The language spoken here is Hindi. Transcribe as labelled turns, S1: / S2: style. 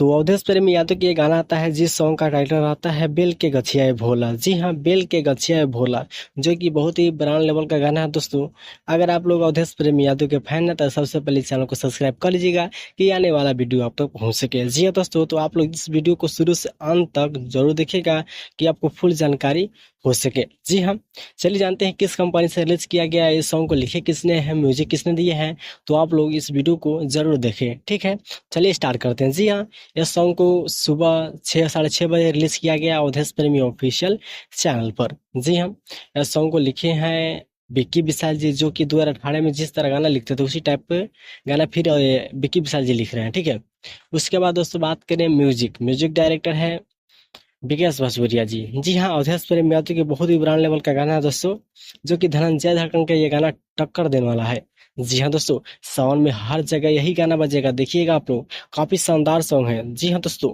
S1: तो अवधेश प्रेमी यादव की ये गाना आता है जिस सॉन्ग का टाइटल आता है बेल के गछिया भोला। जी हाँ, बेल के गछिया भोला, जो कि बहुत ही ब्रांड लेवल का गाना है दोस्तों। अगर आप लोग अवधेश प्रेमी यादव के फैन हैं तो सबसे पहले चैनल को सब्सक्राइब कर लीजिएगा कि आने वाला वीडियो आप तक पहुंच सके। जी हाँ दोस्तों, तो आप लोग इस वीडियो को शुरू से अंत तक जरूर देखिएगा कि आपको फुल जानकारी हो सके। जी हाँ, चलिए जानते हैं किस कंपनी से रिलीज किया गया है, इस सॉन्ग को लिखे किसने हैं, म्यूजिक किसने दिए हैं। तो आप लोग इस वीडियो को जरूर देखें, ठीक है। चलिए स्टार्ट करते हैं। जी हाँ, इस सॉन्ग को सुबह 6 साढ़े 6 बजे रिलीज किया गया अवधेश प्रेमी ऑफिशियल चैनल पर। जी हाँ, इस सॉन्ग को लिखे हैं विक्की विशाल जी, जो कि 2018 में जिस तरह गाना लिखते थे उसी टाइप पे गाना फिर विक्की विशाल जी लिख रहे हैं, ठीक है। उसके बाद दोस्तों बात करें म्यूजिक, म्यूजिक डायरेक्टर है विकेश भोजपुरिया जी। जी हाँ, अवधेश प्रेम यादव के बहुत ही ब्रांड लेवल का गाना है दोस्तों, जो कि धनंजय धड़कन का ये गाना टक्कर देने वाला है। जी हाँ दोस्तों, सावन में हर जगह यही गाना बजेगा, देखिएगा आप लोग, काफी शानदार सॉन्ग है। जी हाँ दोस्तों,